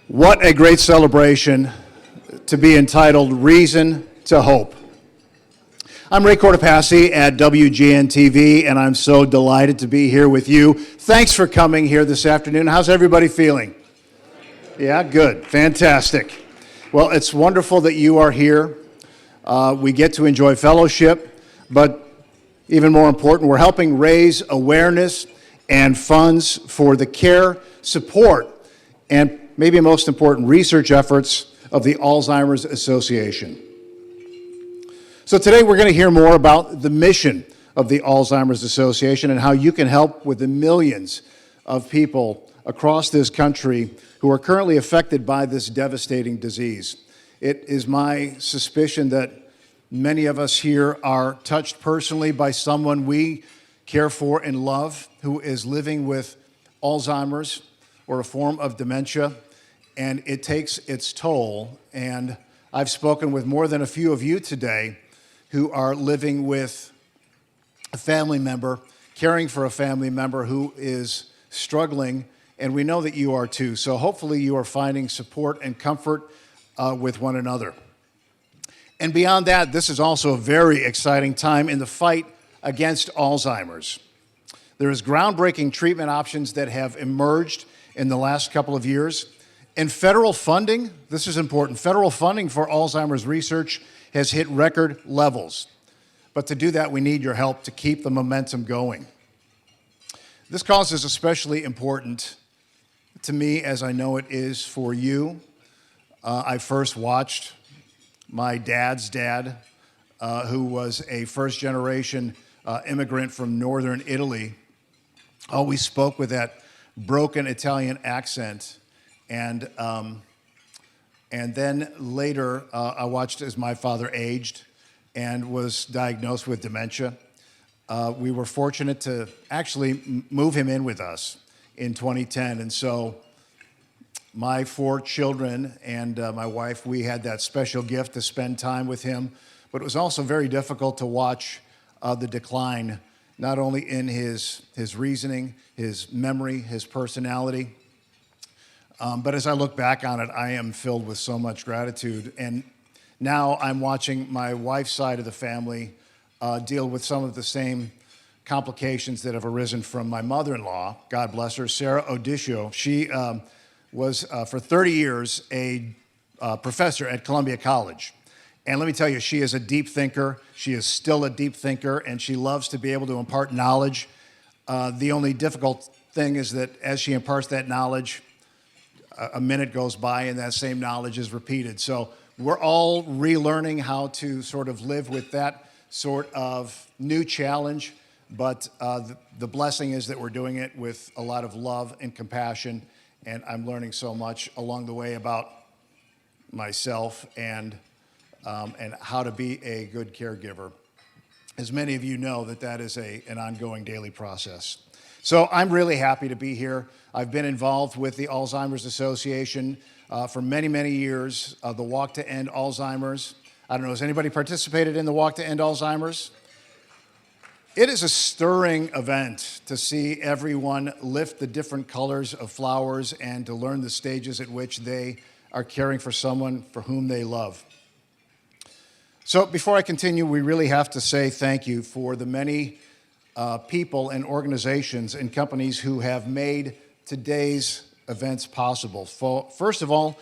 What a great celebration to be entitled Reason to Hope. I'm Ray Cortopassi at WGN-TV, and I'm so delighted to be here with you. Thanks for coming here this afternoon. How's everybody feeling? Yeah, good. Fantastic. Well, it's wonderful that you are here. We get to enjoy fellowship, but even more important, we're helping raise awareness and funds for the care, support, and maybe most important, research efforts of the Alzheimer's Association. So today we're going to hear more about the mission of the Alzheimer's Association and how you can help with the millions of people across this country who are currently affected by this devastating disease. It is my suspicion that many of us here are touched personally by someone we care for and love who is living with Alzheimer's or a form of dementia, and it takes its toll. And I've spoken with more than a few of you today who are living with a family member, caring for a family member who is struggling, and we know that you are too. So hopefully you are finding support and comfort with one another. And beyond that, this is also a very exciting time in the fight against Alzheimer's. There is groundbreaking treatment options that have emerged in the last couple of years. And federal funding, this is important, federal funding for Alzheimer's research has hit record levels. But to do that, we need your help to keep the momentum going. This cause is especially important to me, as I know it is for you. I first watched my dad's dad, who was a first-generation immigrant from northern Italy, always spoke with that broken Italian accent. And then later, I watched as my father aged and was diagnosed with dementia. We were fortunate to actually move him in with us in 2010. And so my 4 children and my wife, we had that special gift to spend time with him. But it was also very difficult to watch the decline, not only in his reasoning, his memory, his personality. But as I look back on it, I am filled with so much gratitude. And now I'm watching my wife's side of the family deal with some of the same complications that have arisen from my mother-in-law, God bless her, Sarah Odisho. She was, for 30 years, a professor at Columbia College. And let me tell you, she is a deep thinker. She is still a deep thinker, and she loves to be able to impart knowledge. The only difficult thing is that as she imparts that knowledge, a minute goes by and that same knowledge is repeated. So we're all relearning how to sort of live with that sort of new challenge, but the blessing is that we're doing it with a lot of love and compassion, and I'm learning so much along the way about myself and how to be a good caregiver. As many of you know, that is an ongoing daily process. So I'm really happy to be here. I've been involved with the Alzheimer's Association for many, many years. The Walk to End Alzheimer's. I don't know, has anybody participated in the Walk to End Alzheimer's? It is a stirring event to see everyone lift the different colors of flowers and to learn the stages at which they are caring for someone for whom they love. So before I continue, we really have to say thank you for the many people and organizations and companies who have made today's events possible. First of all,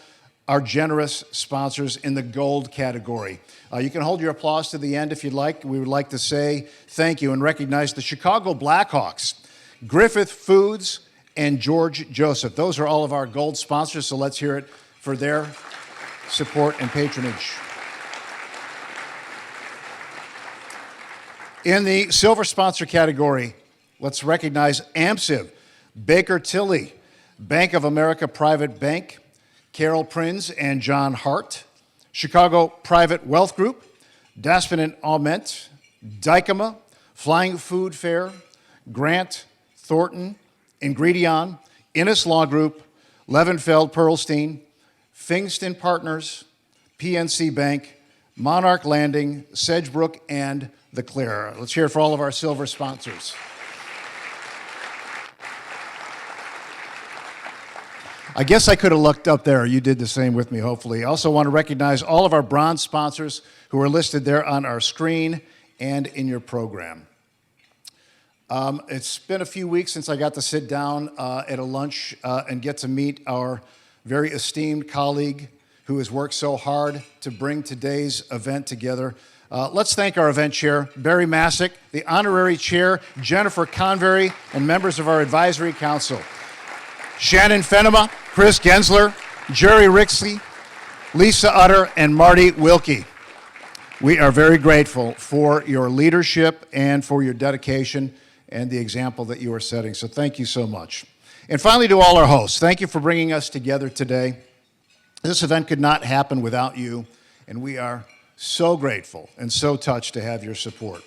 our generous sponsors in the gold category. You can hold your applause to the end if you'd like. We would like to say thank you and recognize the Chicago Blackhawks, Griffith Foods, and George Joseph. Those are all of our gold sponsors, so let's hear it for their support and patronage. In the silver sponsor category, let's recognize AMSIV, Baker Tilly, Bank of America Private Bank, Carol Prins and John Hart, Chicago Private Wealth Group, Daspin and Aument, Dykema, Flying Food Fair, Grant, Thornton, Ingredion, Innis Law Group, Levenfeld Pearlstein, Fingston Partners, PNC Bank, Monarch Landing, Sedgebrook, and The Clear. Let's hear it for all of our silver sponsors. I guess I could have looked up there. You did the same with me, hopefully. I also want to recognize all of our bronze sponsors who are listed there on our screen and in your program. It's been a few weeks since I got to sit down at a lunch and get to meet our very esteemed colleague who has worked so hard to bring today's event together. Let's thank our event chair, Barry Masick, the honorary chair, Jennifer Convery, and members of our advisory council. Shannon Fenema, Chris Gensler, Jerry Rixey, Lisa Utter, and Marty Wilkie. We are very grateful for your leadership and for your dedication and the example that you are setting. So thank you so much. And finally, to all our hosts, thank you for bringing us together today. This event could not happen without you, and we are so grateful and so touched to have your support.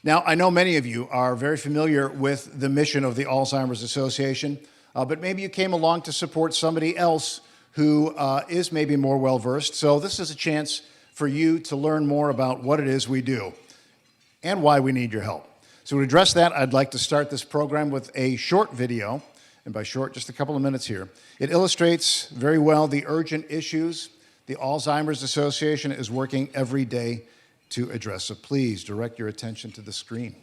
Now, I know many of you are very familiar with the mission of the Alzheimer's Association, but maybe you came along to support somebody else who is maybe more well-versed. So this is a chance for you to learn more about what it is we do and why we need your help. So to address that, I'd like to start this program with a short video, and by short, just a couple of minutes here. It illustrates very well the urgent issues the Alzheimer's Association is working every day to address. So please direct your attention to the screen.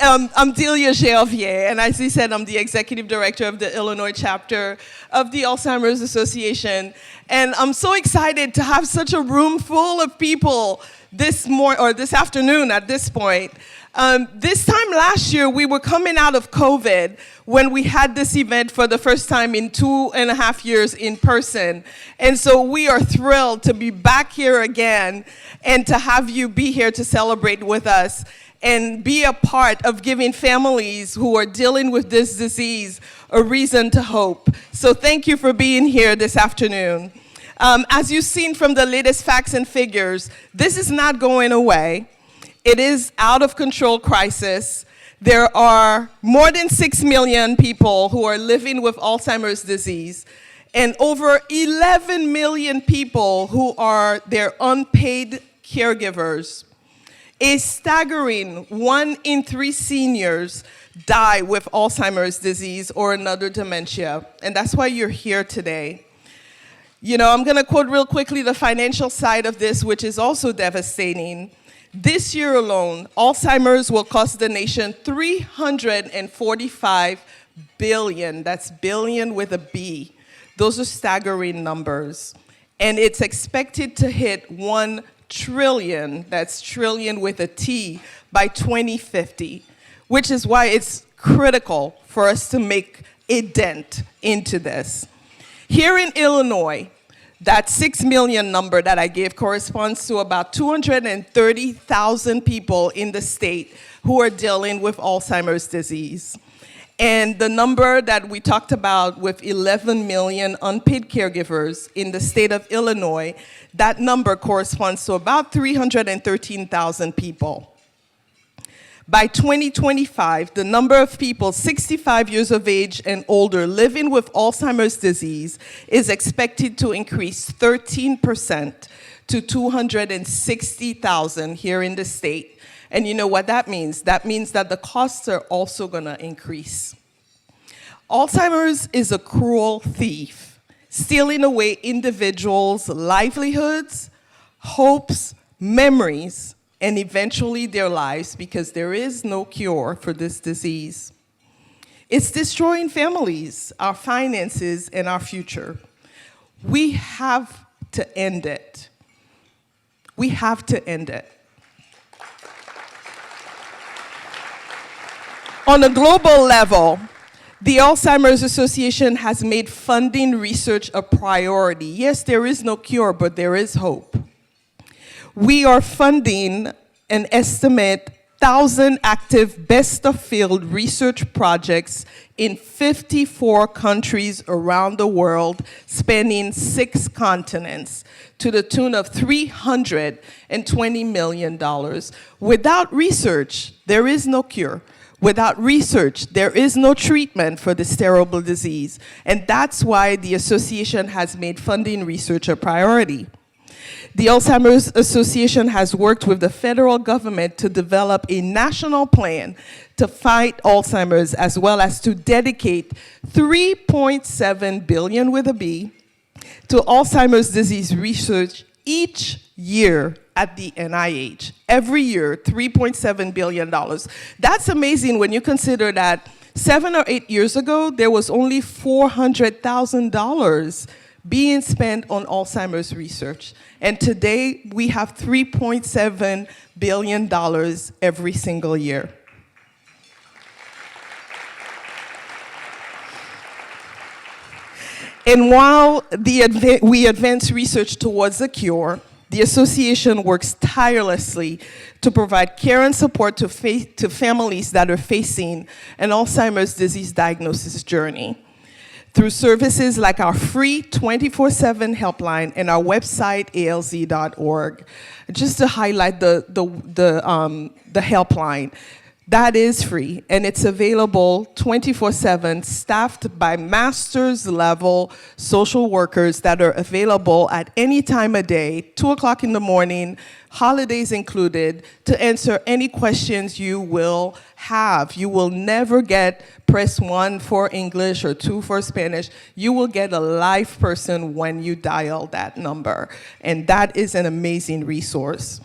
I'm Delia Gervier, and as he said, I'm the executive director of the Illinois chapter of the Alzheimer's Association. And I'm so excited to have such a room full of people this afternoon at this point. This time last year, we were coming out of COVID when we had this event for the first time in 2.5 years in person. And so we are thrilled to be back here again and to have you be here to celebrate with us and be a part of giving families who are dealing with this disease a reason to hope. So thank you for being here this afternoon. As you've seen from the latest facts and figures, this is not going away. It is out of control crisis. There are more than 6 million people who are living with Alzheimer's disease and over 11 million people who are their unpaid caregivers. A staggering 1 in 3 seniors die with Alzheimer's disease or another dementia, and that's why you're here today. You know, I'm gonna quote real quickly the financial side of this, which is also devastating. This year alone, Alzheimer's will cost the nation $345 billion. That's billion with a B. Those are staggering numbers. And it's expected to hit 1 trillion, that's trillion with a T, by 2050, which is why it's critical for us to make a dent into this. Here in Illinois, that 6 million number that I gave corresponds to about 230,000 people in the state who are dealing with Alzheimer's disease. And the number that we talked about with 11 million unpaid caregivers in the state of Illinois, that number corresponds to about 313,000 people. By 2025, the number of people 65 years of age and older living with Alzheimer's disease is expected to increase 13% to 260,000 here in the state. And you know what that means? That means that the costs are also gonna increase. Alzheimer's is a cruel thief, stealing away individuals' livelihoods, hopes, memories, and eventually their lives, because there is no cure for this disease. It's destroying families, our finances, and our future. We have to end it. We have to end it. On a global level, the Alzheimer's Association has made funding research a priority. Yes, there is no cure, but there is hope. We are funding an estimate 1,000 active best-of-field research projects in 54 countries around the world, spanning 6 continents, to the tune of $320 million. Without research, there is no cure. Without research, there is no treatment for this terrible disease. And that's why the association has made funding research a priority. The Alzheimer's Association has worked with the federal government to develop a national plan to fight Alzheimer's, as well as to dedicate 3.7 billion with a B to Alzheimer's disease research each year at the NIH. Every year, $3.7 billion. That's amazing when you consider that 7 or 8 years ago, there was only $400,000 being spent on Alzheimer's research. And today, we have $3.7 billion every single year. And while we advance research towards a cure, the association works tirelessly to provide care and support to families that are facing an Alzheimer's disease diagnosis journey through services like our free 24/7 helpline and our website, alz.org. Just to highlight the helpline, that is free, and it's available 24/7, staffed by master's level social workers that are available at any time of day, 2 o'clock in the morning, holidays included, to answer any questions you will have. You will never get press 1 for English or 2 for Spanish. You will get a live person when you dial that number, and that is an amazing resource.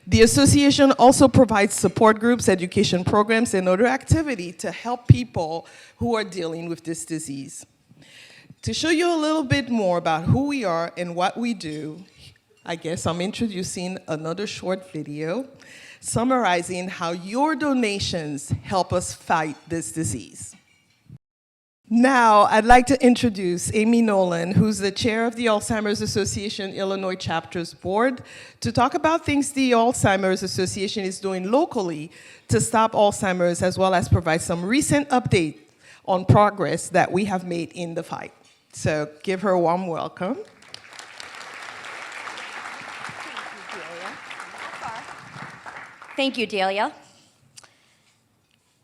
The association also provides support groups, education programs, and other activity to help people who are dealing with this disease. To show you a little bit more about who we are and what we do, I guess I'm introducing another short video summarizing how your donations help us fight this disease. Now, I'd like to introduce Amy Nolan, who's the chair of the Alzheimer's Association Illinois Chapter's board, to talk about things the Alzheimer's Association is doing locally to stop Alzheimer's, as well as provide some recent updates on progress that we have made in the fight. So give her a warm welcome. Thank you, Delia.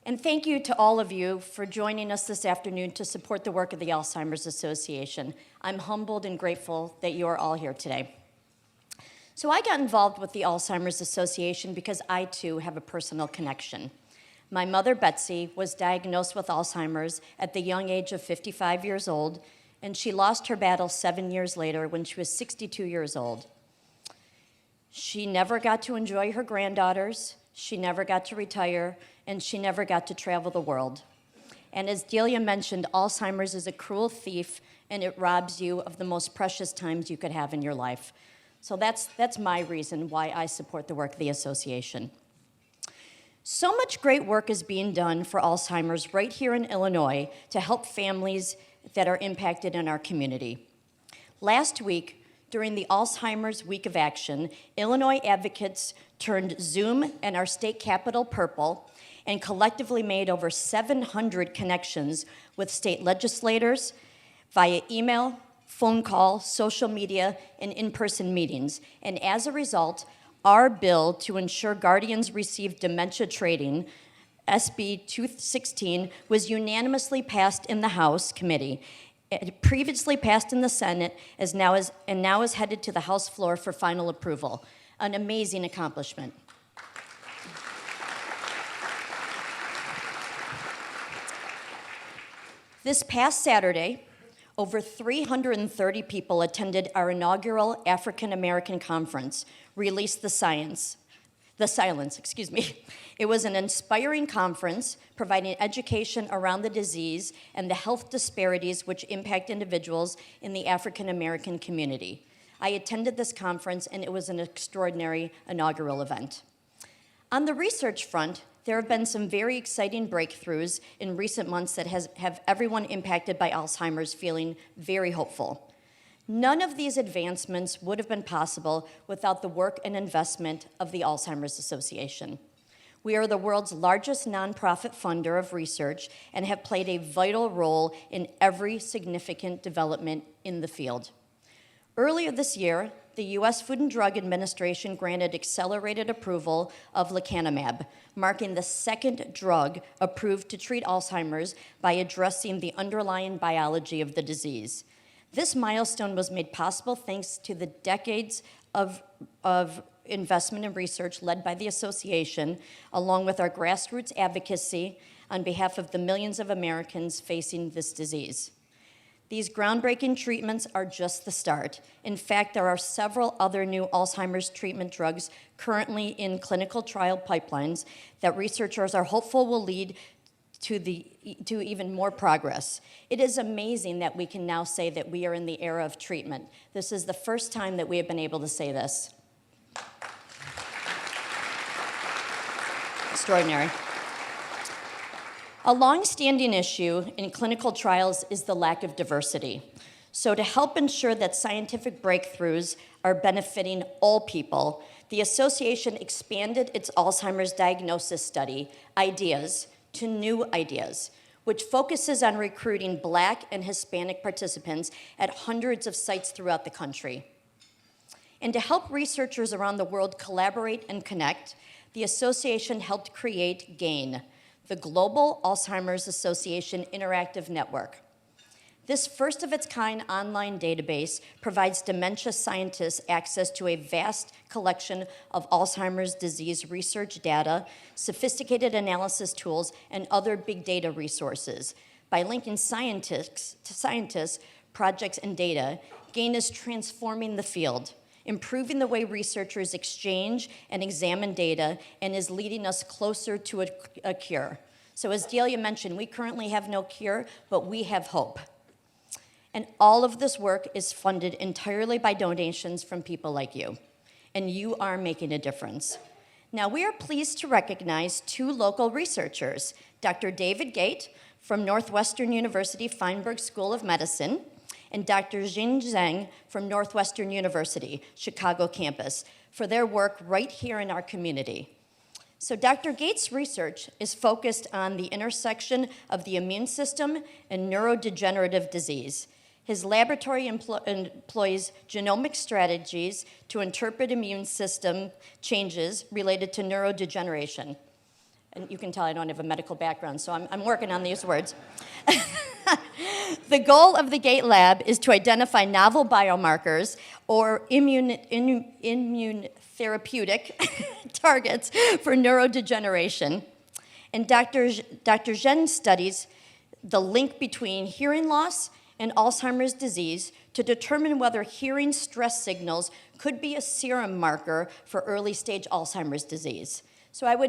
And thank you to all of you for joining us this afternoon to support the work of the Alzheimer's Association. I'm humbled and grateful that you are all here today. So I got involved with the Alzheimer's Association because I too have a personal connection. My mother, Betsy, was diagnosed with Alzheimer's at the young age of 55 years old, and she lost her battle 7 years later when she was 62 years old. She never got to enjoy her granddaughters, she never got to retire, and she never got to travel the world. And as Delia mentioned, Alzheimer's is a cruel thief, and it robs you of the most precious times you could have in your life. So that's my reason why I support the work of the association. So much great work is being done for Alzheimer's right here in Illinois to help families that are impacted in our community. Last week, during the Alzheimer's Week of Action, Illinois advocates turned Zoom and our state capitol purple and collectively made over 700 connections with state legislators via email, phone call, social media, and in-person meetings. And as a result, our bill to ensure guardians receive dementia training, SB 216, was unanimously passed in the House committee. It previously passed in the Senate and now is headed to the House floor for final approval. An amazing accomplishment. This past Saturday, over 330 people attended our inaugural African American conference, Release the Silence. It was an inspiring conference providing education around the disease and the health disparities which impact individuals in the African American community. I attended this conference, and it was an extraordinary inaugural event. On the research front, there have been some very exciting breakthroughs in recent months that have everyone impacted by Alzheimer's feeling very hopeful. None of these advancements would have been possible without the work and investment of the Alzheimer's Association. We are the world's largest nonprofit funder of research and have played a vital role in every significant development in the field. Earlier this year, the U.S. Food and Drug Administration granted accelerated approval of lecanemab, marking the second drug approved to treat Alzheimer's by addressing the underlying biology of the disease. This milestone was made possible thanks to the decades of investment and research led by the association, along with our grassroots advocacy on behalf of the millions of Americans facing this disease. These groundbreaking treatments are just the start. In fact, there are several other new Alzheimer's treatment drugs currently in clinical trial pipelines that researchers are hopeful will lead to even more progress. It is amazing that we can now say that we are in the era of treatment. This is the first time that we have been able to say this. Extraordinary. A long-standing issue in clinical trials is the lack of diversity. So to help ensure that scientific breakthroughs are benefiting all people, the association expanded its Alzheimer's diagnosis study, IDEAS, to New Ideas, which focuses on recruiting Black and Hispanic participants at hundreds of sites throughout the country. And to help researchers around the world collaborate and connect, the association helped create GAIN, the Global Alzheimer's Association Interactive Network. This first-of-its-kind online database provides dementia scientists access to a vast collection of Alzheimer's disease research data, sophisticated analysis tools, and other big data resources. By linking scientists to scientists, projects, and data, GAIN is transforming the field, improving the way researchers exchange and examine data, and is leading us closer to a cure. So as Delia mentioned, we currently have no cure, but we have hope. And all of this work is funded entirely by donations from people like you. And you are making a difference. Now, we are pleased to recognize two local researchers, Dr. David Gate from Northwestern University Feinberg School of Medicine, and Dr. Jin Zhang from Northwestern University, Chicago campus, for their work right here in our community. So Dr. Gates' research is focused on the intersection of the immune system and neurodegenerative disease. His laboratory employs genomic strategies to interpret immune system changes related to neurodegeneration. And you can tell I don't have a medical background, so I'm working on these words. The goal of the GATE lab is to identify novel biomarkers or immune therapeutic targets for neurodegeneration. And Dr. Zhen studies the link between hearing loss and Alzheimer's disease to determine whether hearing stress signals could be a serum marker for early-stage Alzheimer's disease. So I'd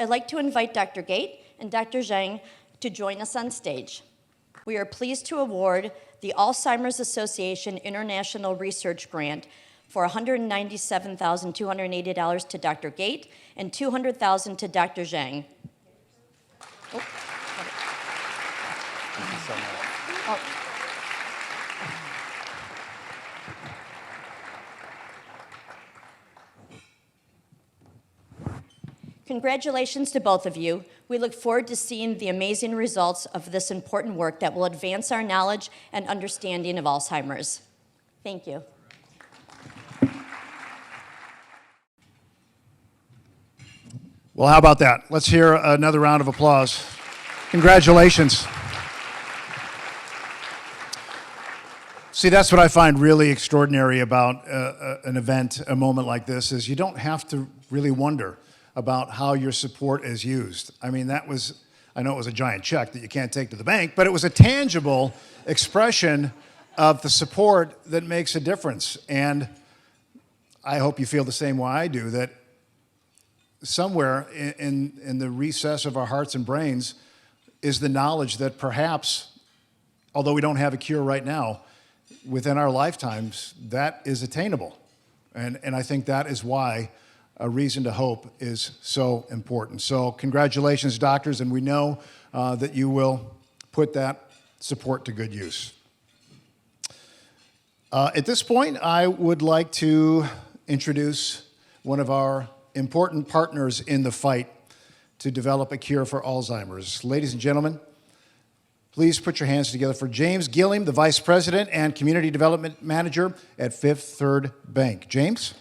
like to invite Dr. Gate and Dr. Zhang to join us on stage. We are pleased to award the Alzheimer's Association International Research Grant for $197,280 to Dr. Gate and $200,000 to Dr. Zhang. Oh. Thank you so much. Oh. Congratulations to both of you. We look forward to seeing the amazing results of this important work that will advance our knowledge and understanding of Alzheimer's. Thank you. Well, how about that? Let's hear another round of applause. Congratulations. See, that's what I find really extraordinary about an event, a moment like this, is you don't have to really wonder about how your support is used. I mean, I know it was a giant check that you can't take to the bank, but it was a tangible expression of the support that makes a difference. And I hope you feel the same way I do, that somewhere in the recess of our hearts and brains is the knowledge that perhaps, although we don't have a cure right now, within our lifetimes, that is attainable. And I think that is why a reason to hope is so important. So congratulations, doctors, and we know that you will put that support to good use. At this point, I would like to introduce one of our important partners in the fight to develop a cure for Alzheimer's. Ladies and gentlemen, please put your hands together for James Gilliam, the Vice President and Community Development Manager at Fifth Third Bank. James?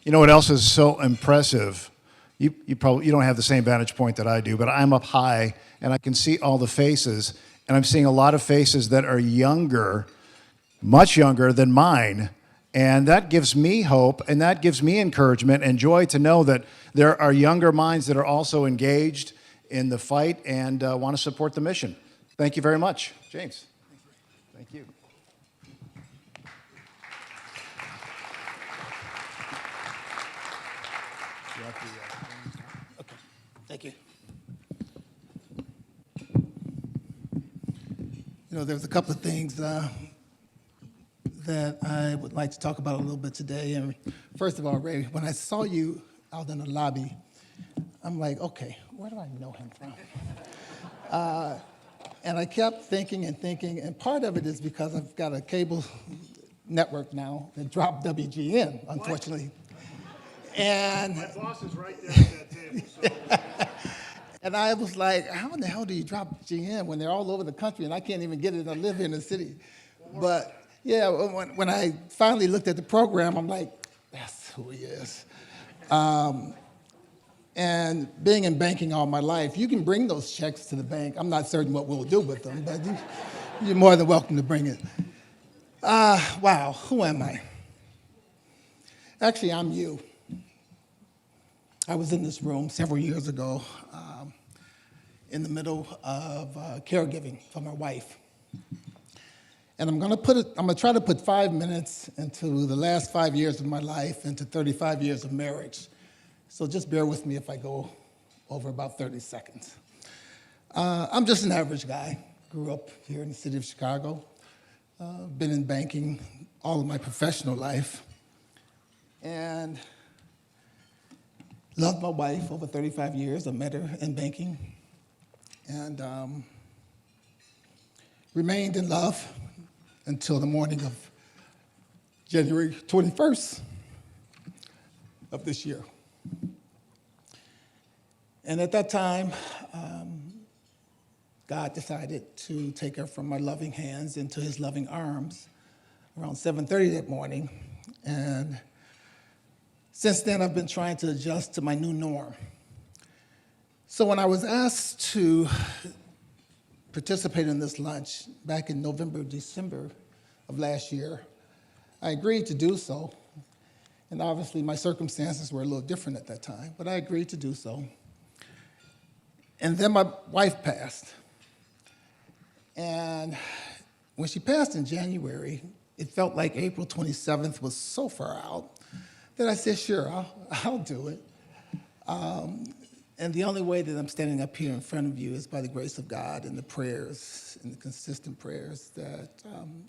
You know what else is so impressive? you don't have the same vantage point that I do, but I'm up high and I can see all the faces, and I'm seeing a lot of faces that are younger, much younger than mine. And that gives me hope, and that gives me encouragement and joy to know that there are younger minds that are also engaged in the fight and want to support the mission. Thank you very much. James. Thank you. Okay, thank you. You know, there's a couple of things that I would like to talk about a little bit today. And first of all, Ray, when I saw you out in the lobby, I'm like, okay, where do I know him from? And I kept thinking and thinking, and part of it is because I've got a cable network now that dropped WGN, unfortunately. And My boss is right there at that table. So. and I was like, how in the hell do you drop GN when they're all over the country and I can't even get it? I live here in the city. But yeah, when I finally looked at the program, I'm like, that's who he is. And being in banking all my life, you can bring those checks to the bank. I'm not certain what we'll do with them, but you're more than welcome to bring it. Wow, who am I? Actually, I'm you. I was in this room several years ago in the middle of caregiving for my wife. And I'm gonna try to put 5 minutes into the last 5 years of my life, into 35 years of marriage. So just bear with me if I go over about 30 seconds. I'm just an average guy. Grew up here in the city of Chicago. Been in banking all of my professional life. And loved my wife over 35 years. I met her in banking. And remained in love until the morning of January 21st of this year. And at that time, God decided to take her from my loving hands into his loving arms around 7:30 that morning. And since then, I've been trying to adjust to my new norm. So when I was asked to participate in this lunch back in November, December of last year, I agreed to do so. And obviously, my circumstances were a little different at that time, but I agreed to do so. And then my wife passed. And when she passed in January, it felt like April 27th was so far out that I said, sure, I'll do it. And the only way that I'm standing up here in front of you is by the grace of God and the prayers and the consistent prayers that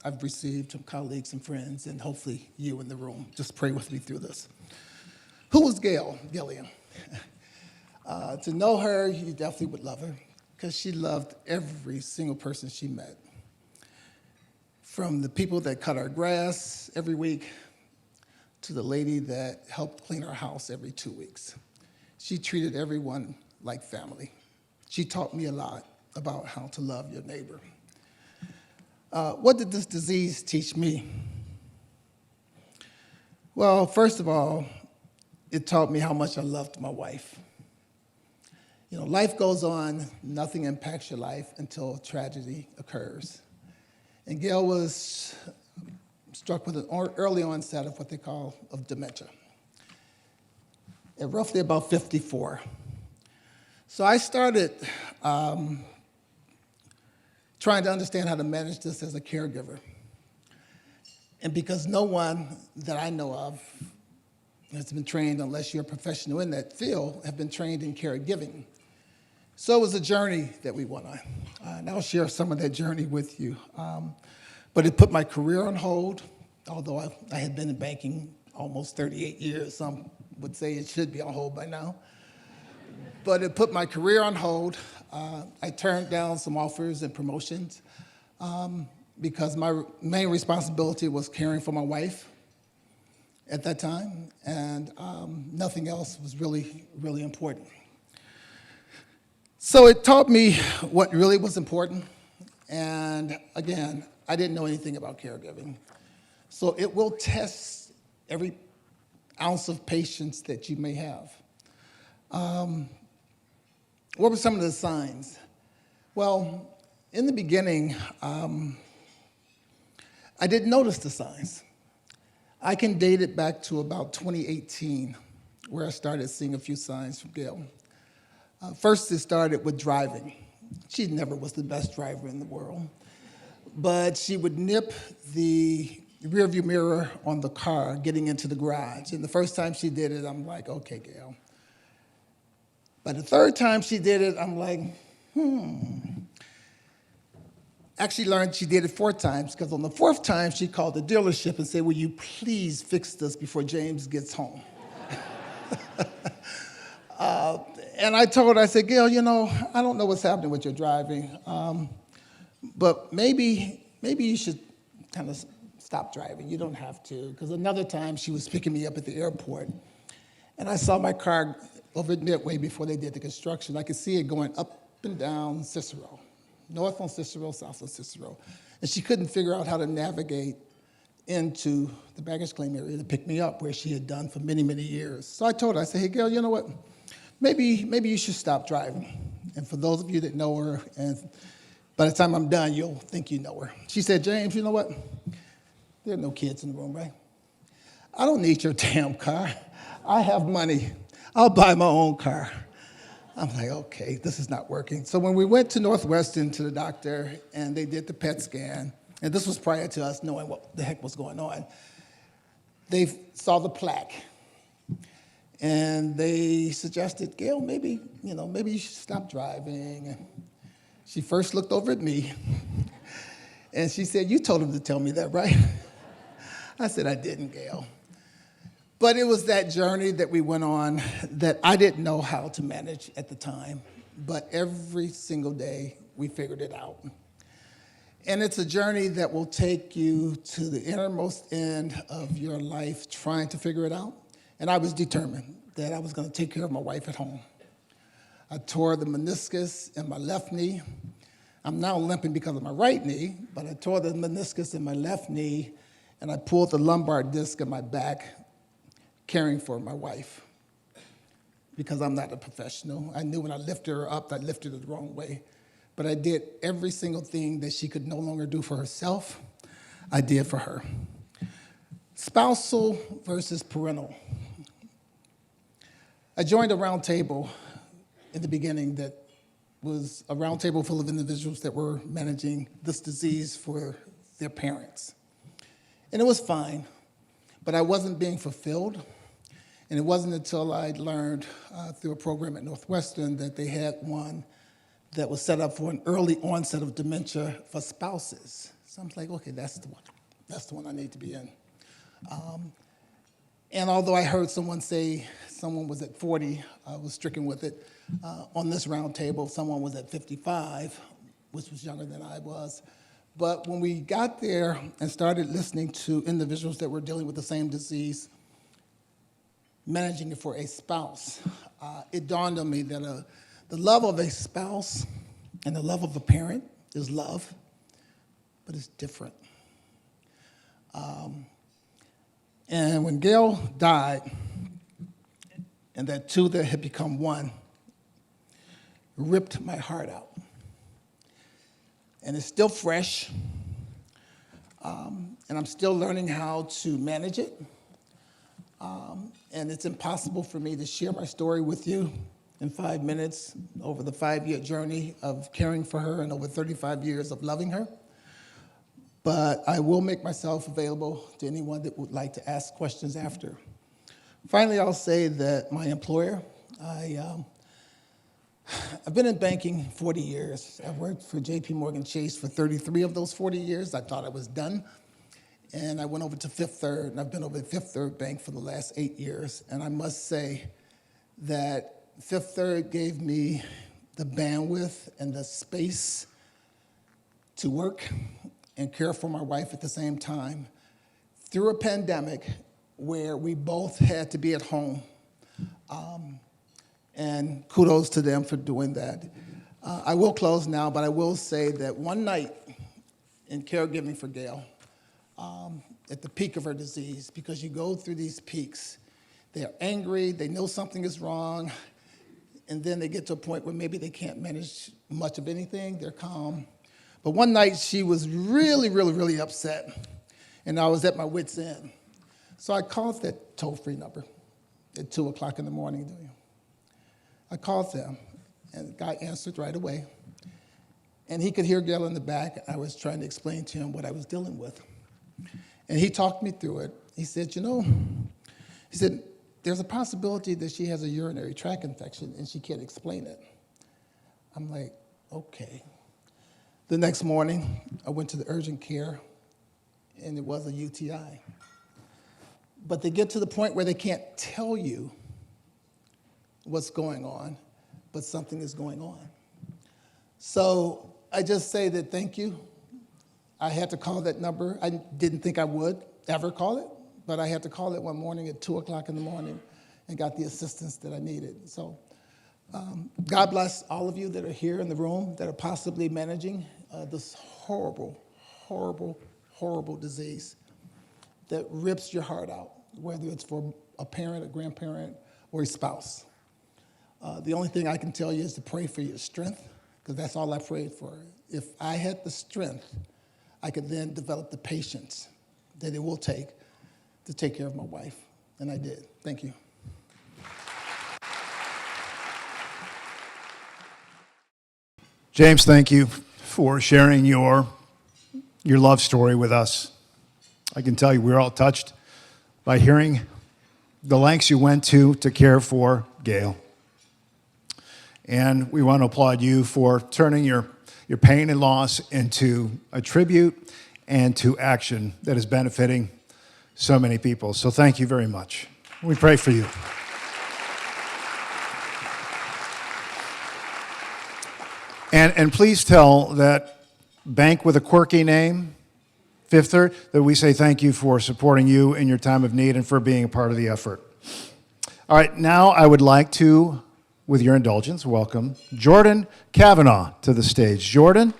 I've received from colleagues and friends, and hopefully you in the room. Just pray with me through this. Who was Gillian? To know her, you definitely would love her, because she loved every single person she met. From the people that cut our grass every week to the lady that helped clean our house every 2 weeks. She treated everyone like family. She taught me a lot about how to love your neighbor. What did this disease teach me? Well, first of all, it taught me how much I loved my wife. You know, life goes on, nothing impacts your life until tragedy occurs. And Gail was struck with an early onset of what they call of dementia, at roughly about 54. So I started trying to understand how to manage this as a caregiver. And because no one that I know of has been trained, unless you're a professional in that field, have been trained in caregiving. So it was a journey that we went on. And I'll share some of that journey with you. But it put my career on hold, although I had been in banking almost 38 years. Some would say it should be on hold by now. But it put my career on hold. I turned down some offers and promotions because my main responsibility was caring for my wife at that time, and nothing else was really, really important. So it taught me what really was important, and again, I didn't know anything about caregiving. So it will test every ounce of patience that you may have. What were some of the signs? Well, in the beginning, I didn't notice the signs. I can date it back to about 2018, where I started seeing a few signs from Gail. First, it started with driving. She never was the best driver in the world, but she would nip the rearview mirror on the car getting into the garage. And the first time she did it, I'm like, okay, Gail. By the third time she did it, I'm like, Actually learned she did it 4 times, because on the 4th time, she called the dealership and said, will you please fix this before James gets home? And I told her, I said, Gail, I don't know what's happening with your driving, but maybe you should kind of stop driving. You don't have to. Because another time, she was picking me up at the airport, and I saw my car over at Midway before they did the construction. I could see it going up and down Cicero, north on Cicero, south on Cicero. And she couldn't figure out how to navigate into the baggage claim area to pick me up, where she had done for many, many years. So I told her, I said, hey, Gail, you know what? Maybe you should stop driving. And for those of you that know her, and by the time I'm done, you'll think you know her. She said, James, you know what? There are no kids in the room, right? I don't need your damn car. I have money. I'll buy my own car. I'm like, okay, this is not working. So when we went to Northwestern to the doctor, and they did the PET scan, and this was prior to us knowing what the heck was going on, they saw the plaque. And they suggested, Gail, maybe you should stop driving. And she first looked over at me, and she said, you told him to tell me that, right? I said, I didn't, Gail. But it was that journey that we went on that I didn't know how to manage at the time. But every single day, we figured it out. And it's a journey that will take you to the innermost end of your life trying to figure it out. And I was determined that I was going to take care of my wife at home. I tore the meniscus in my left knee. I'm now limping because of my right knee, but I tore the meniscus in my left knee, and I pulled the lumbar disc in my back, caring for my wife, because I'm not a professional. I knew when I lifted her up, I lifted her the wrong way. But I did every single thing that she could no longer do for herself, I did for her. Spousal versus parental. I joined a round table in the beginning that was a round table full of individuals that were managing this disease for their parents. And it was fine, but I wasn't being fulfilled. And it wasn't until I learned through a program at Northwestern that they had one that was set up for an early onset of dementia for spouses. So I'm like, okay, that's the one. That's the one I need to be in. And although I heard someone say someone was at 40, I was stricken with it. On this round table, someone was at 55, which was younger than I was. But when we got there and started listening to individuals that were dealing with the same disease, managing it for a spouse, it dawned on me that the love of a spouse and the love of a parent is love, but it's different. And when Gail died, and that two that had become one, ripped my heart out. And it's still fresh, and I'm still learning how to manage it. And it's impossible for me to share my story with you in 5 minutes over the 5-year journey of caring for her and over 35 years of loving her. But I will make myself available to anyone that would like to ask questions after. Finally, I'll say that my employer, I've been in banking 40 years. I've worked for J.P. Morgan Chase for 33 of those 40 years. I thought I was done. And I went over to Fifth Third, and I've been over at Fifth Third Bank for the last 8 years. And I must say that Fifth Third gave me the bandwidth and the space to work and care for my wife at the same time through a pandemic where we both had to be at home. And kudos to them for doing that. I will close now, but I will say that one night in caregiving for Gail, at the peak of her disease, because you go through these peaks. They're angry, they know something is wrong, and then they get to a point where maybe they can't manage much of anything. They're calm. But one night she was really, really, really upset, and I was at my wit's end. So I called that toll-free number at 2 o'clock in the morning. I called them, and the guy answered right away. And he could hear Gail in the back. I was trying to explain to him what I was dealing with. And he talked me through it. He said, there's a possibility that she has a urinary tract infection and she can't explain it. I'm like, okay. The next morning, I went to the urgent care, and it was a UTI. But they get to the point where they can't tell you what's going on, but something is going on. So I just say that thank you. I had to call that number. I didn't think I would ever call it, but I had to call it one morning at 2 o'clock in the morning and got the assistance that I needed. So God bless all of you that are here in the room that are possibly managing this horrible, horrible, horrible disease that rips your heart out, whether it's for a parent, a grandparent, or a spouse. The only thing I can tell you is to pray for your strength, because that's all I prayed for. If I had the strength, I could then develop the patience that it will take to take care of my wife, and I did. Thank you. James, thank you for sharing your love story with us. I can tell you we're all touched by hearing the lengths you went to care for Gail. And we want to applaud you for turning your pain and loss into a tribute and to action that is benefiting so many people. So thank you very much. We pray for you. And please tell that bank with a quirky name, Fifth Third, that we say thank you for supporting you in your time of need and for being a part of the effort. All right, now I would like to, with your indulgence, welcome Jordan Kavanaugh to the stage. Jordan?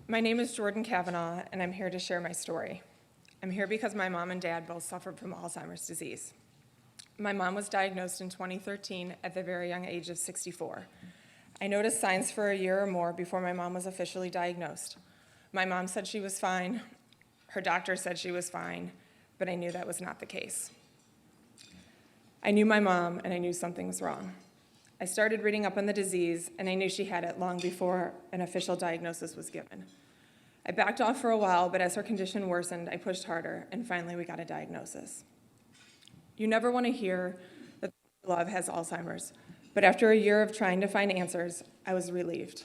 My name is Jordan Kavanaugh, and I'm here to share my story. I'm here because my mom and dad both suffered from Alzheimer's disease. My mom was diagnosed in 2013 at the very young age of 64. I noticed signs for a year or more before my mom was officially diagnosed. My mom said she was fine, her doctor said she was fine, but I knew that was not the case. I knew my mom, and I knew something was wrong. I started reading up on the disease, and I knew she had it long before an official diagnosis was given. I backed off for a while, but as her condition worsened, I pushed harder, and finally we got a diagnosis. You never want to hear that love has Alzheimer's, but after a year of trying to find answers, I was relieved.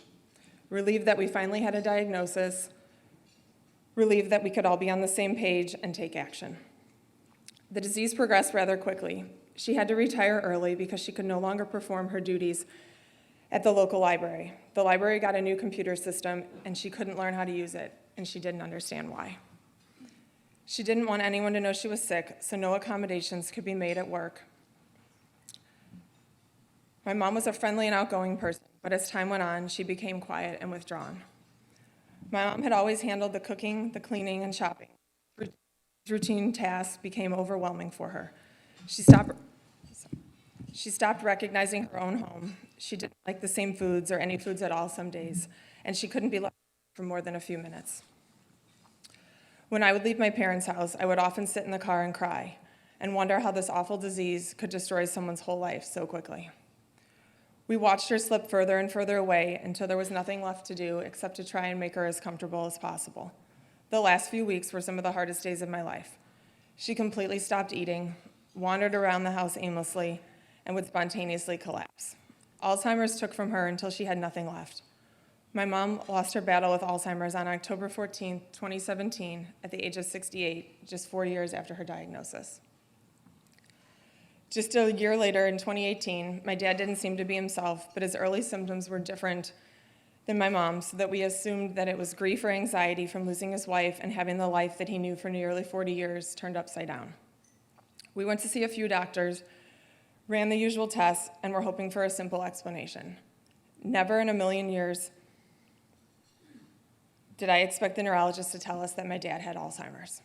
Relieved that we finally had a diagnosis, relieved that we could all be on the same page and take action. The disease progressed rather quickly. She had to retire early because she could no longer perform her duties at the local library. The library got a new computer system, and she couldn't learn how to use it, and she didn't understand why. She didn't want anyone to know she was sick, so no accommodations could be made at work. My mom was a friendly and outgoing person, but as time went on, she became quiet and withdrawn. My mom had always handled the cooking, the cleaning, and shopping. Routine tasks became overwhelming for her. She stopped recognizing her own home. She didn't like the same foods or any foods at all some days, and she couldn't be left for more than a few minutes. When I would leave my parents' house, I would often sit in the car and cry and wonder how this awful disease could destroy someone's whole life so quickly. We watched her slip further and further away until there was nothing left to do except to try and make her as comfortable as possible. The last few weeks were some of the hardest days of my life. She completely stopped eating, wandered around the house aimlessly, and would spontaneously collapse. Alzheimer's took from her until she had nothing left. My mom lost her battle with Alzheimer's on October 14, 2017, at the age of 68, just 4 years after her diagnosis. Just a year later, in 2018, my dad didn't seem to be himself, but his early symptoms were different than my mom's, so that we assumed that it was grief or anxiety from losing his wife and having the life that he knew for nearly 40 years turned upside down. We went to see a few doctors, ran the usual tests, and were hoping for a simple explanation. Never in a million years did I expect the neurologist to tell us that my dad had Alzheimer's.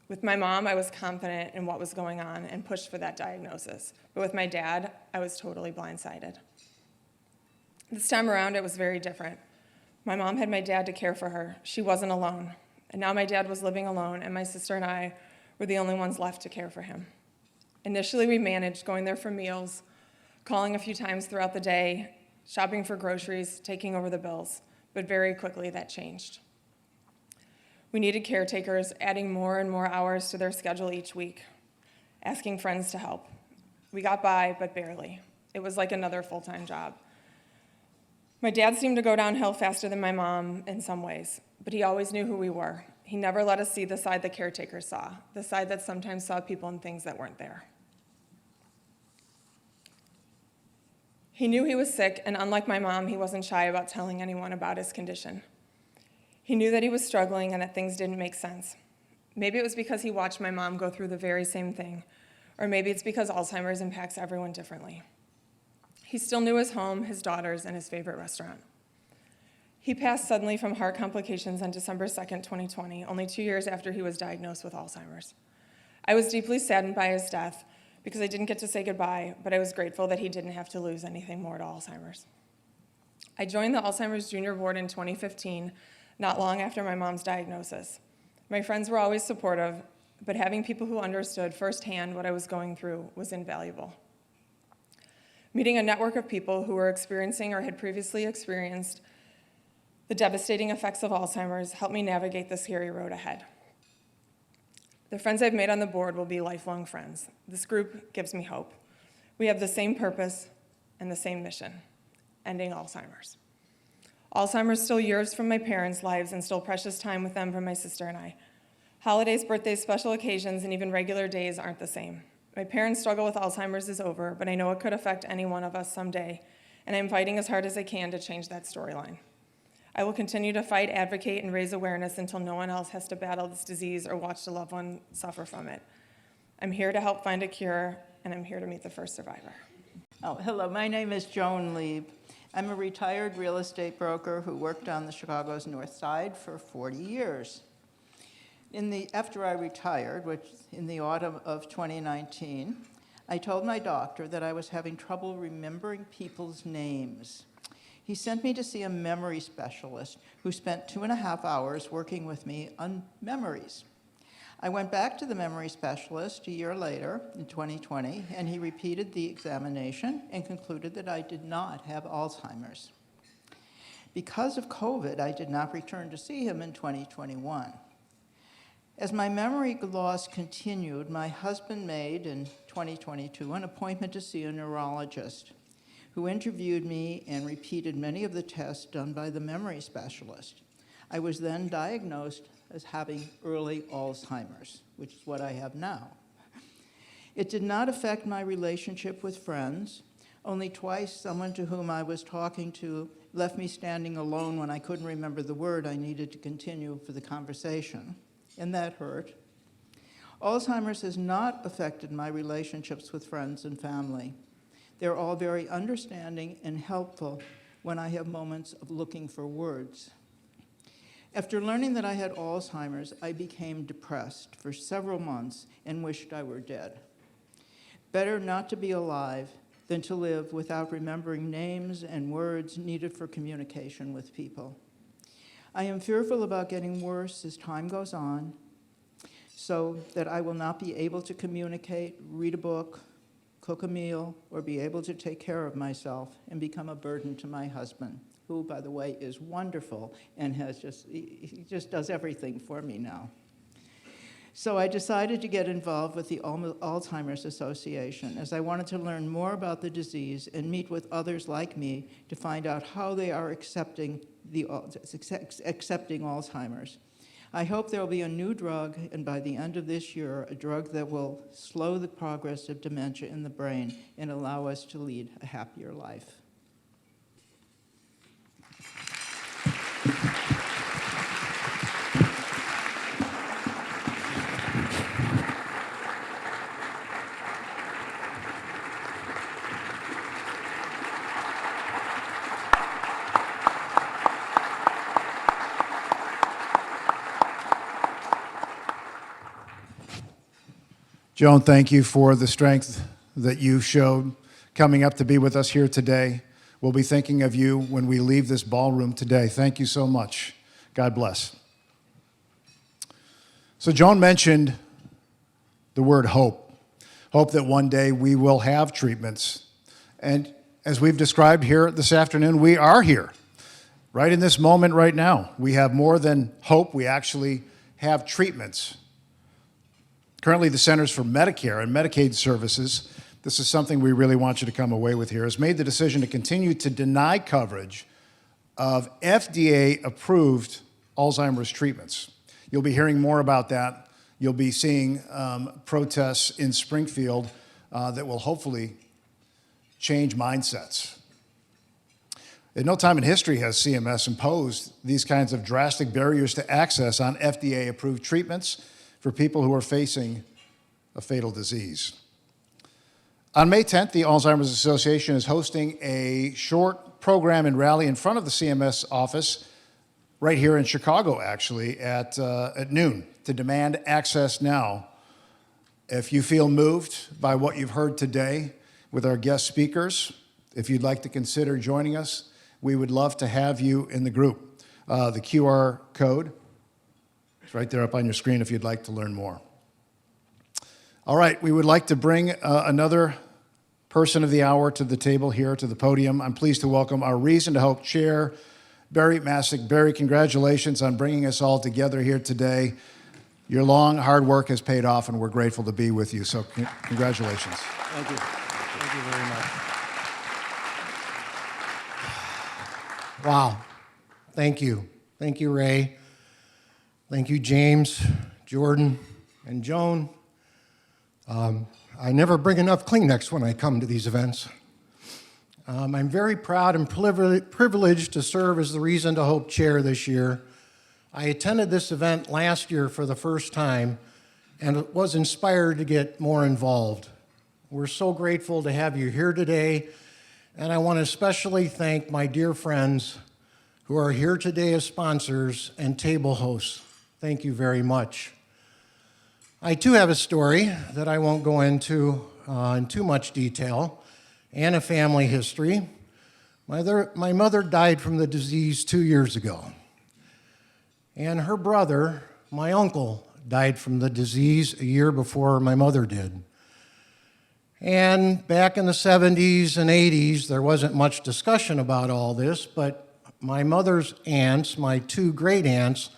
With my mom, I was confident in what was going on and pushed for that diagnosis. But with my dad, I was totally blindsided. This time around, it was very different. My mom had my dad to care for her. She wasn't alone. And now my dad was living alone, and my sister and I were the only ones left to care for him. Initially, we managed going there for meals, calling a few times throughout the day, shopping for groceries, taking over the bills. But very quickly, that changed. We needed caretakers, adding more and more hours to their schedule each week, asking friends to help. We got by, but barely. It was like another full-time job. My dad seemed to go downhill faster than my mom in some ways, but he always knew who we were. He never let us see the side the caretakers saw, the side that sometimes saw people and things that weren't there. He knew he was sick, and unlike my mom, he wasn't shy about telling anyone about his condition. He knew that he was struggling and that things didn't make sense. Maybe it was because he watched my mom go through the very same thing, or maybe it's because Alzheimer's impacts everyone differently. He still knew his home, his daughters, and his favorite restaurant. He passed suddenly from heart complications on December 2nd, 2020, only 2 years after he was diagnosed with Alzheimer's. I was deeply saddened by his death because I didn't get to say goodbye, but I was grateful that he didn't have to lose anything more to Alzheimer's. I joined the Alzheimer's Junior Board in 2015, not long after my mom's diagnosis. My friends were always supportive, but having people who understood firsthand what I was going through was invaluable. Meeting a network of people who were experiencing or had previously experienced the devastating effects of Alzheimer's helped me navigate the scary road ahead. The friends I've made on the board will be lifelong friends. This group gives me hope. We have the same purpose and the same mission, ending Alzheimer's. Alzheimer's still years from my parents' lives and still precious time with them for my sister and I. Holidays, birthdays, special occasions, and even regular days aren't the same. My parents' struggle with Alzheimer's is over, but I know it could affect any one of us someday, and I'm fighting as hard as I can to change that storyline. I will continue to fight, advocate, and raise awareness until no one else has to battle this disease or watch a loved one suffer from it. I'm here to help find a cure, and I'm here to meet the first survivor. Oh, hello, my name is Joan Lieb. I'm a retired real estate broker who worked on the Chicago's North Side for 40 years. After I retired, which in the autumn of 2019, I told my doctor that I was having trouble remembering people's names. He sent me to see a memory specialist who spent 2.5 hours working with me on memories. I went back to the memory specialist a year later, in 2020, and he repeated the examination and concluded that I did not have Alzheimer's. Because of COVID, I did not return to see him in 2021. As my memory loss continued, my husband made, in 2022, an appointment to see a neurologist who interviewed me and repeated many of the tests done by the memory specialist. I was then diagnosed as having early Alzheimer's, which is what I have now. It did not affect my relationship with friends. Only twice, someone to whom I was talking to left me standing alone when I couldn't remember the word I needed to continue for the conversation, and that hurt. Alzheimer's has not affected my relationships with friends and family. They're all very understanding and helpful when I have moments of looking for words. After learning that I had Alzheimer's, I became depressed for several months and wished I were dead. Better not to be alive than to live without remembering names and words needed for communication with people. I am fearful about getting worse as time goes on, so that I will not be able to communicate, read a book, cook a meal, or be able to take care of myself and become a burden to my husband, who, by the way, is wonderful and he just does everything for me now. So I decided to get involved with the Alzheimer's Association, as I wanted to learn more about the disease and meet with others like me to find out how they are accepting Alzheimer's. I hope there will be a new drug, and by the end of this year, a drug that will slow the progress of dementia in the brain and allow us to lead a happier life. Joan, thank you for the strength that you showed coming up to be with us here today. We'll be thinking of you when we leave this ballroom today. Thank you so much. God bless. So Joan mentioned the word hope. Hope that one day we will have treatments. And as we've described here this afternoon, we are here, right in this moment right now. We have more than hope. We actually have treatments. Currently, the Centers for Medicare and Medicaid Services, this is something we really want you to come away with here, has made the decision to continue to deny coverage of FDA-approved Alzheimer's treatments. You'll be hearing more about that. You'll be seeing protests in Springfield that will hopefully change mindsets. At no time in history has CMS imposed these kinds of drastic barriers to access on FDA-approved treatments for people who are facing a fatal disease. On May 10th, the Alzheimer's Association is hosting a short program and rally in front of the CMS office right here in Chicago, actually, at noon to demand access now. If you feel moved by what you've heard today with our guest speakers, if you'd like to consider joining us, we would love to have you in the group. The QR code is right there up on your screen if you'd like to learn more. All right, we would like to bring another person of the hour to the table here, to the podium. I'm pleased to welcome our Reason to Hope Chair, Barry Masick. Barry, congratulations on bringing us all together here today. Your long, hard work has paid off, and we're grateful to be with you, so congratulations. Thank you. Thank you very much. Wow. Thank you. Thank you, Ray. Thank you, James, Jordan, and Joan. I never bring enough Kleenex when I come to these events. I'm very proud and privileged to serve as the Reason to Hope Chair this year. I attended this event last year for the first time and was inspired to get more involved. We're so grateful to have you here today, and I want to especially thank my dear friends who are here today as sponsors and table hosts. Thank you very much. I too have a story that I won't go into in too much detail, and a family history. My mother died from the disease 2 years ago, and her brother, my uncle, died from the disease a year before my mother did. And back in the 70s and 80s, there wasn't much discussion about all this, but my mother's aunts, my two great aunts,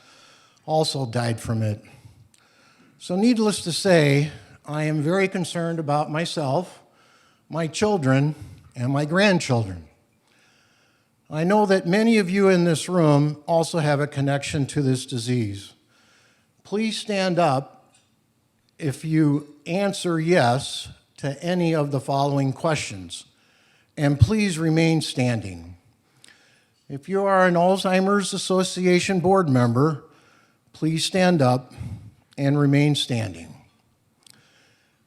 also died from it. So needless to say, I am very concerned about myself, my children, and my grandchildren. I know that many of you in this room also have a connection to this disease. Please stand up if you answer yes to any of the following questions, and please remain standing. If you are an Alzheimer's Association board member, please stand up and remain standing.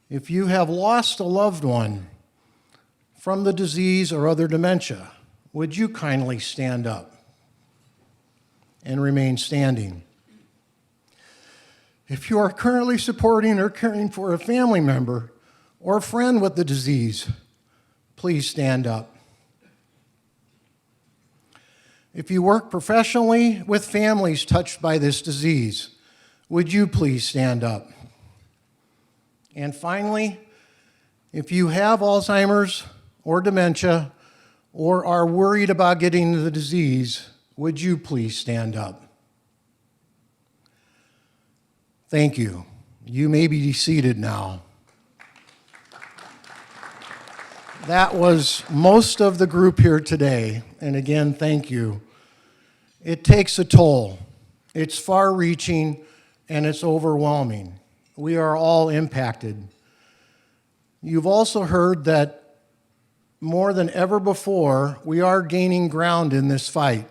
If you have lost a loved one from the disease or other dementia, would you kindly stand up and remain standing? If you are currently supporting or caring for a family member or friend with the disease, please stand up. If you work professionally with families touched by this disease, would you please stand up? And finally, if you have Alzheimer's or dementia or are worried about getting the disease, would you please stand up? Thank you. You may be seated now. That was most of the group here today, and again, thank you. It takes a toll. It's far-reaching, and it's overwhelming. We are all impacted. You've also heard that more than ever before, we are gaining ground in this fight.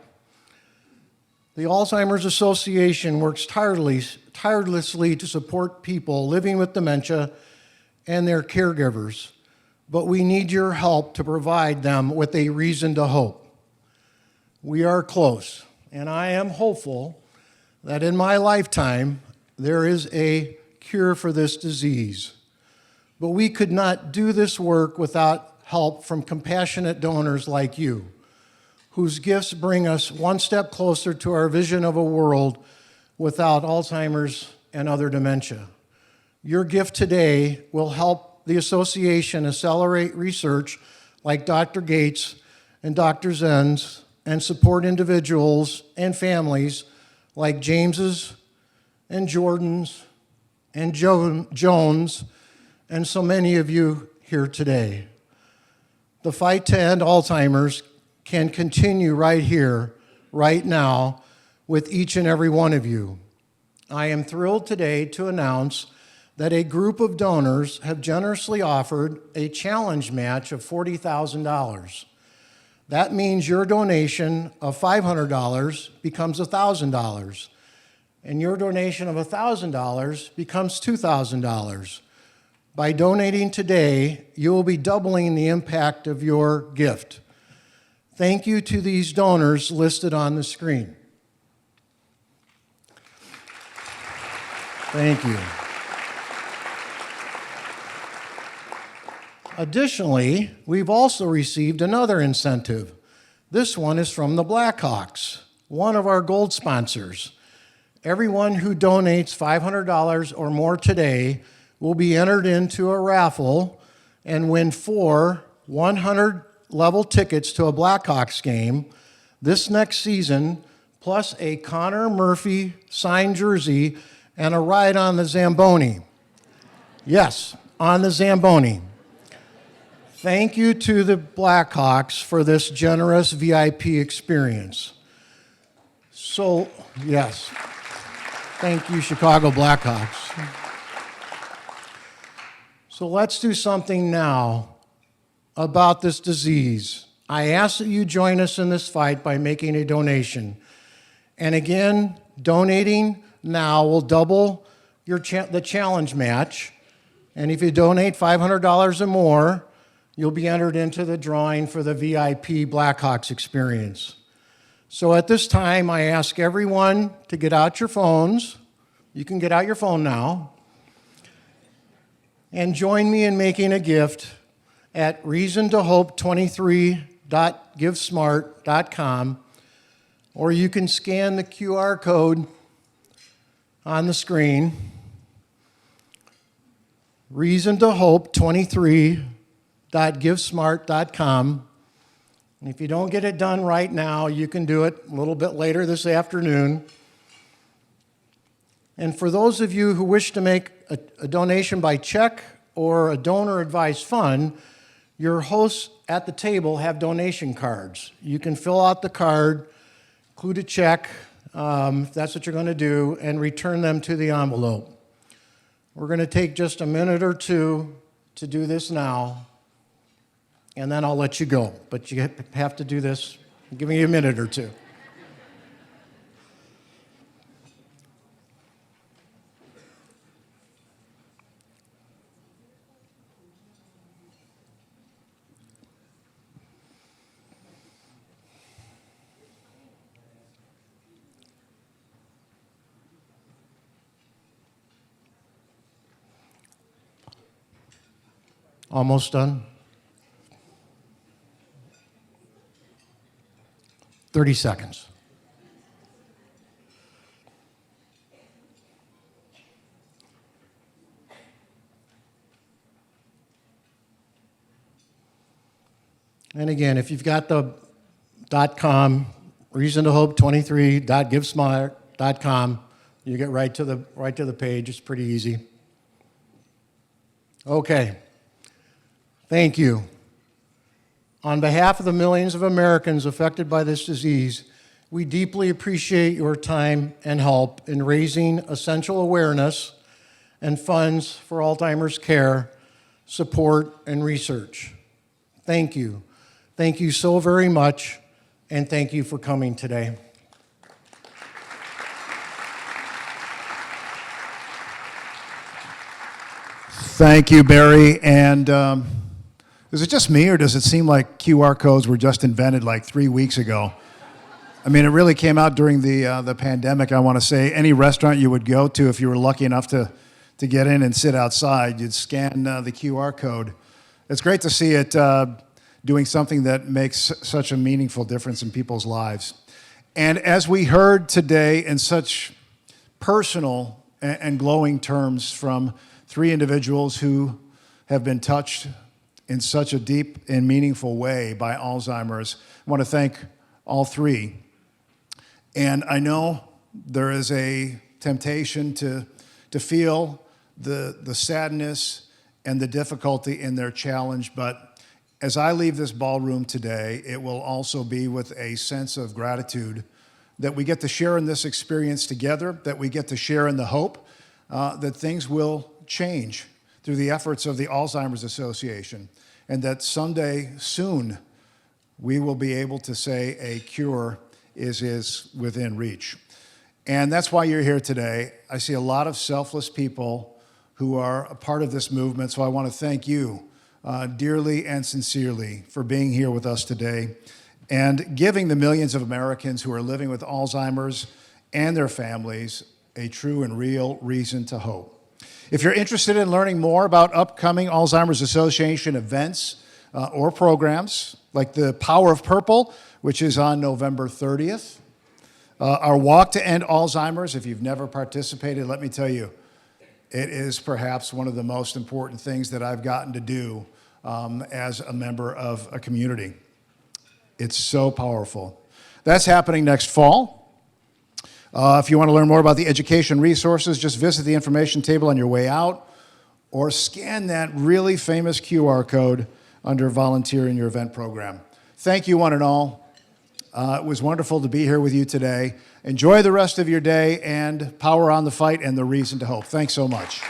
The Alzheimer's Association works tirelessly to support people living with dementia and their caregivers, but we need your help to provide them with a reason to hope. We are close, and I am hopeful that in my lifetime, there is a cure for this disease. but we could not do this work without help from compassionate donors like you, whose gifts bring us one step closer to our vision of a world without Alzheimer's and other dementia. Your gift today will help the association accelerate research like Dr. Gates and Dr. Zen's and support individuals and families like James's and Jordan's and Jones and so many of you here today. The fight to end Alzheimer's can continue right here, right now, with each and every one of you. I am thrilled today to announce that a group of donors have generously offered a challenge match of $40,000. That means your donation of $500 becomes $1,000, and your donation of $1,000 becomes $2,000. By donating today, you will be doubling the impact of your gift. Thank you to these donors listed on the screen. Thank you. Additionally, we've also received another incentive. This one is from the Blackhawks, one of our gold sponsors. Everyone who donates $500 or more today will be entered into a raffle and win 4 100-level tickets to a Blackhawks game this next season, plus a Connor Murphy signed jersey and a ride on the Zamboni. Yes, on the Zamboni. Thank you to the Blackhawks for this generous VIP experience. So, yes, thank you, Chicago Blackhawks. So let's do something now about this disease. I ask that you join us in this fight by making a donation. And again, donating now will double the challenge match. And if you donate $500 or more, you'll be entered into the drawing for the VIP Blackhawks experience. So at this time, I ask everyone to get out your phones. You can get out your phone now. And join me in making a gift at reasontohope23.givesmart.com, or you can scan the QR code on the screen. reasontohope23.givesmart.com. And if you don't get it done right now, you can do it a little bit later this afternoon. And for those of you who wish to make a donation by check or a donor advised fund, your hosts at the table have donation cards. You can fill out the card, include a check, if that's what you're going to do, and return them to the envelope. We're going to take just a minute or two to do this now, and then I'll let you go. But you have to do this. Give me a minute or two. Almost done? 30 seconds. And again, if you've got the .com, reasontohope23.givesmart.com, you get right to the page. It's pretty easy. Okay. Thank you. On behalf of the millions of Americans affected by this disease, we deeply appreciate your time and help in raising essential awareness and funds for Alzheimer's care, support, and research. Thank you. Thank you so very much, and thank you for coming today. Thank you, Barry. And is it just me, or does it seem like QR codes were just invented like 3 weeks ago? I mean, it really came out during the pandemic. I want to say any restaurant you would go to, if you were lucky enough to to get in and sit outside. You'd scan the QR code. It's great to see it doing something that makes such a meaningful difference in people's lives. And as we heard today in such personal and glowing terms from three individuals who have been touched in such a deep and meaningful way by Alzheimer's, I want to thank all three. And I know there is a temptation to feel the sadness and the difficulty in their challenge, but as I leave this ballroom today, it will also be with a sense of gratitude that we get to share in this experience together, that we get to share in the hope that things will change through the efforts of the Alzheimer's Association, and that someday soon we will be able to say a cure is within reach. And that's why you're here today. I see a lot of selfless people who are a part of this movement, so I want to thank you dearly and sincerely for being here with us today and giving the millions of Americans who are living with Alzheimer's and their families a true and real reason to hope. If you're interested in learning more about upcoming Alzheimer's Association events or programs, like the Power of Purple, which is on November 30th, our Walk to End Alzheimer's, if you've never participated, let me tell you, it is perhaps one of the most important things that I've gotten to do as a member of a community. It's so powerful. That's happening next fall. If you want to learn more about the education resources, just visit the information table on your way out or scan that really famous QR code under Volunteer in your event program. Thank you, one and all. It was wonderful to be here with you today. Enjoy the rest of your day and power on the fight and the reason to hope. Thanks so much.